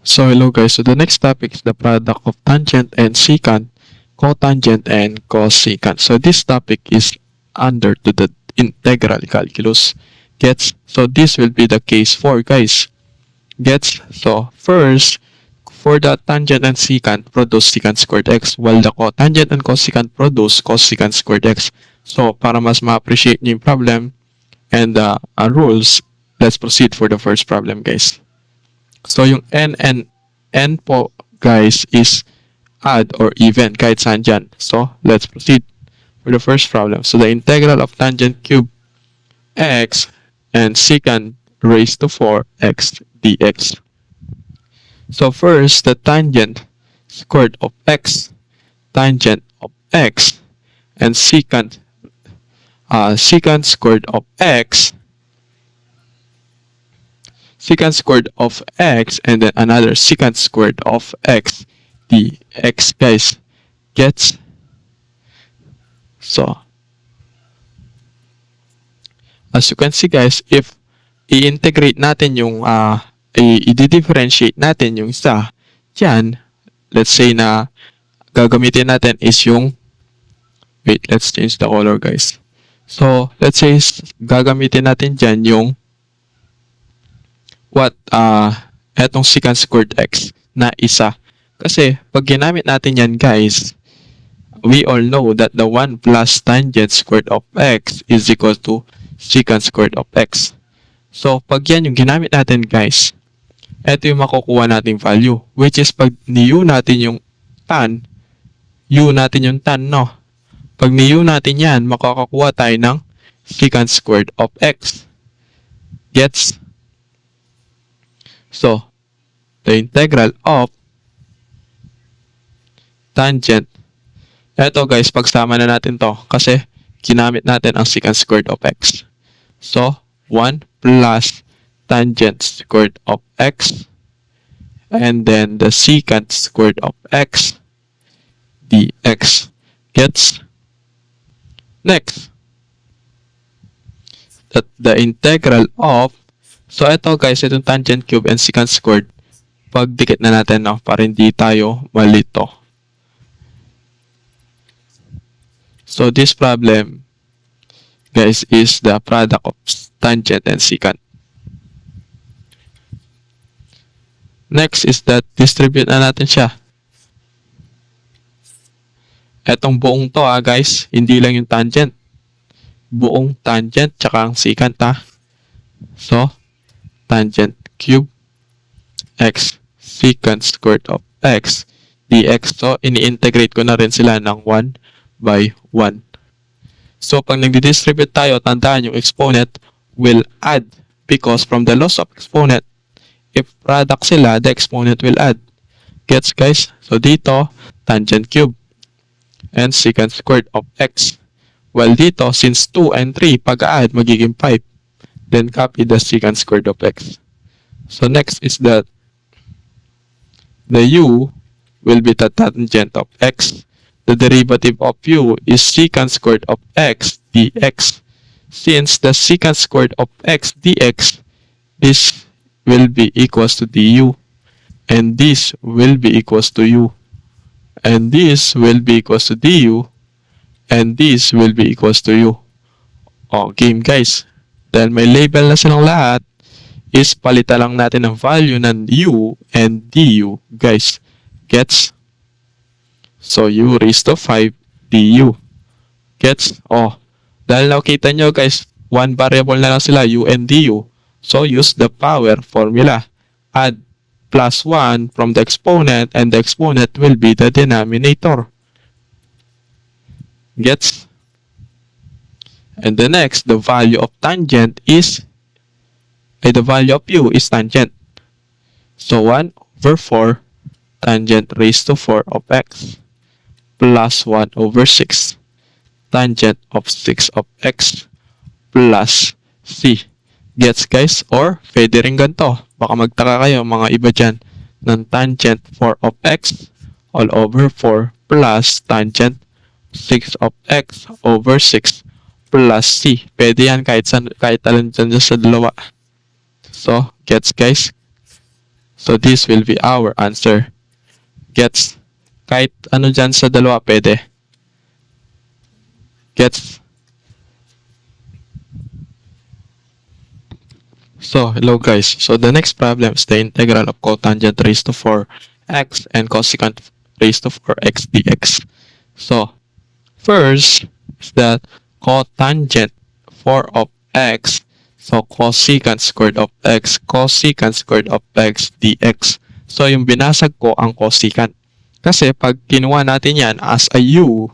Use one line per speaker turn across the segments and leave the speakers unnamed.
So hello guys, so the next topic is the product of tangent and secant, cotangent and cosecant. So this topic is under to the integral calculus. Gets? So this will be the case 4 guys. Gets? So first, for the tangent and secant, produce secant squared x, while the cotangent and cosecant produce cosecant squared x. So para mas ma-appreciate nyo yung problem and the rules, let's proceed for the first problem guys. So yung n and n po guys is odd or even kahit saan dyan. So let's proceed for the first problem. So the integral of tangent cube x and secant raised to 4x dx. So first, the tangent squared of x, tangent of x, and secant squared of x, secant squared of x, and then another secant squared of x dx guys. Gets? So as you can see guys, if i-integrate natin yung i-differentiate natin yung isa dyan, let's say na gagamitin natin is yung let's change the color guys. So let's say gagamitin natin dyan yung etong secant squared x na isa. Kasi pag ginamit natin yan guys, we all know that the 1 plus tangent squared of x is equal to secant squared of x. So pag yan yung ginamit natin guys, ito yung makukuha nating value, which is pag ni-u natin yung tan, u natin yung tan, no? Pag ni-u natin yan, makakakuha tayo ng secant squared of x. Gets? So, the integral of tangent, eto guys, pagsama na natin to kasi ginamit natin ang secant squared of x. So, 1 plus tangent squared of x and then the secant squared of x dx. Gets? Next, that the integral of, so ito guys, itong tangent cube and secant squared, pagdikit na natin, no, para hindi tayo malito. So this problem guys is the product of tangent and secant. Next is that distribute na natin siya. Etong buong to guys, hindi lang yung tangent. Buong tangent tsaka ang secant So, tangent cube x secant squared of x dx. So, ini-integrate ko na rin sila ng 1 by 1. So, pag nagdi-distribute tayo, tandaan yung exponent will add because from the loss of exponent, if product sila, the exponent will add. Gets guys? So, dito, tangent cube and secant squared of x. While dito, since 2 and 3, pag-add, magiging 5. Then, copy the secant squared of x. So, next is that the u will be the tangent of x. The derivative of u is secant squared of x dx. Since the secant squared of x dx, this will be equals to du. And this will be equals to u. And this will be equals to du. And this will be equals to u. Game guys. Dahil may label na silang lahat, is palitan lang natin ang value ng u and du guys. Gets? So, u raised to 5 du. Gets? Dahil nakita nyo guys, one variable na lang sila, u and du. So, use the power formula. Add plus 1 from the exponent and the exponent will be the denominator. Gets? And the next, the value of tangent is, the value of u is tangent. So, 1 over 4 tangent raised to 4 of x plus 1 over 6 tangent of 6 of x plus c. Gets guys? Or pwede rin ganito. Baka magtaka kayo mga iba dyan ng tangent 4 of x all over 4 plus tangent 6 of x over 6 plus c. Pwede yan kahit alin dyan sa dalawa. So, gets guys? So this will be our answer. Gets? Kahit ano dyan sa dalawa pwede. Gets? So, hello guys. So, the next problem is the integral of cotangent raised to 4x and cosecant raised to 4x dx. So, first is that cotangent 4 of x. So, cosecant squared of x, cosecant squared of x dx. So, yung binasag ko ang cosecant. Kasi pag kinuha natin yan as a u,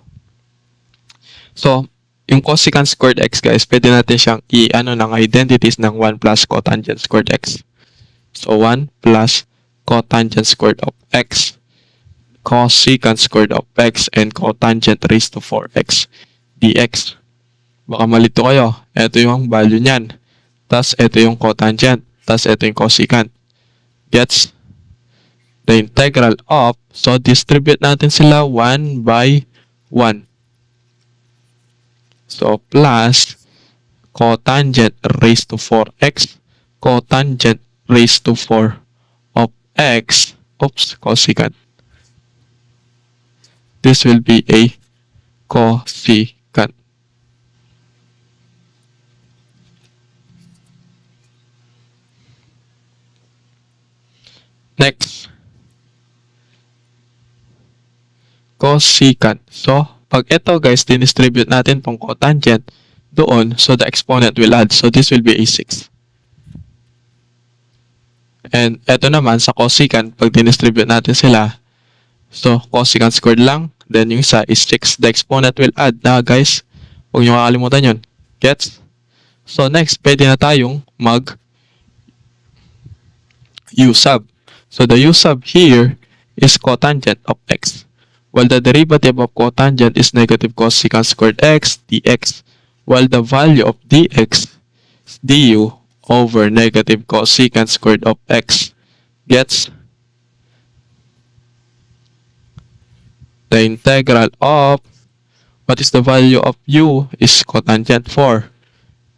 so, yung cosecant squared x guys, pwede natin siyang ng identities ng 1 plus cotangent squared x. So, 1 plus cotangent squared of x, cosecant squared of x, and cotangent raised to 4x dx. Baka malito kayo. Ito yung value niyan. Tapos, ito yung cotangent. Tapos, ito yung cosecant. Gets? The integral of, so, distribute natin sila 1 by 1. So, plus cotangent raised to 4x, cotangent raised to 4 of x, cosecant. This will be a cosecant. Next, cosecant. So, pag ito guys, dinistribute natin tong cotangent doon, so the exponent will add. So this will be a 6. And ito naman sa cosecant, pag dinistribute natin sila, so cosecant squared lang, then yung isa is 6. The exponent will add na guys. Huwag nyo kakalimutan yun. Gets? So next, pwede na tayong mag u sub. So the u sub here is cotangent of x, while the derivative of cotangent is negative cosecant squared x dx, while the value of dx is du over negative cosecant squared of x. Gets? The integral of, what is the value of u is cotangent 4,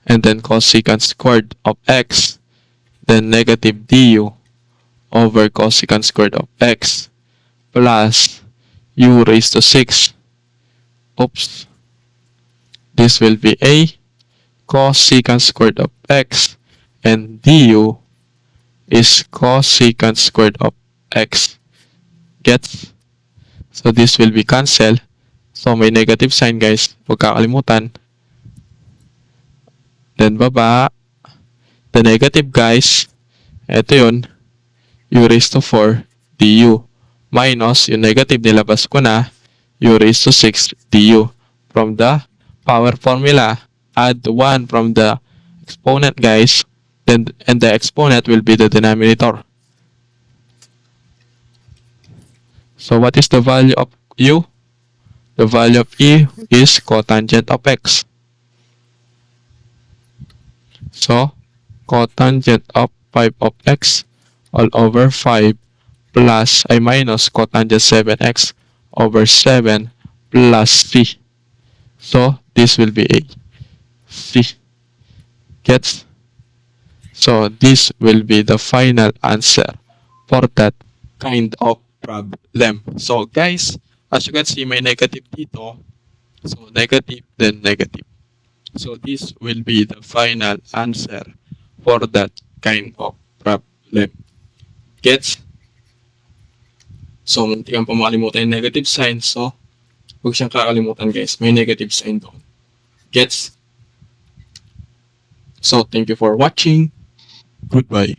and then cosecant squared of x, then negative du over cosecant squared of x plus u raised to 6. Oops. This will be a cosecant squared of x, and du is cosecant squared of x. Gets? So this will be cancel. So may negative sign guys. Huwag kakalimutan. Then baba. The negative guys. Ito yun. U raised to 4 du. Minus yung negative nilabas ko na. U raised to 6 du. From the power formula, add 1 from the exponent guys. Then and the exponent will be the denominator. So what is the value of u? The value of e is cotangent of x. So cotangent of 5 of x all over 5 plus ay minus cotangent 7x over 7 plus c. So this will be a c. Gets? So this will be the final answer for that kind of problem. So guys, as you can see, may negative dito. So negative, then negative. So this will be the final answer for that kind of problem. Gets? So, munti kang pa makalimutan yung negative sign. So, huwag siyang kakalimutan guys. May negative sign doon. Gets? So, thank you for watching. Goodbye.